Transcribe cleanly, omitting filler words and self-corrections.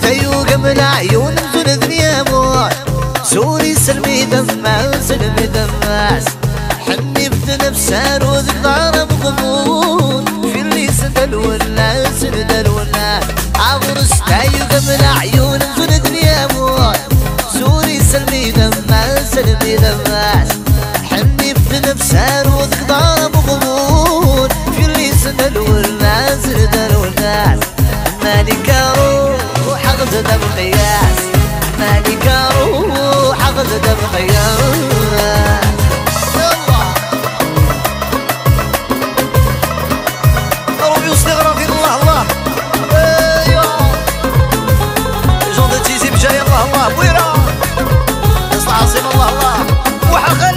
تيوق من عيون زون دنيا موت سوري سلمي دماس سلمي دماس حني بنفس عروض النار مضمون في اللي سدل ولا سدل ولا عبرس تيوق من عيون زون دنيا موت سوري سلمي دماس سلمي دماس حني بنفس عروض النار مضمون في اللي سدل ولا سدل ولا مالك روح اخذ دم قياس مالك روح اخذ دم قياس روبي واستغرقي الله الله جون تيزي بجاي الله الله بويرة نص عاصمة الله الله وحق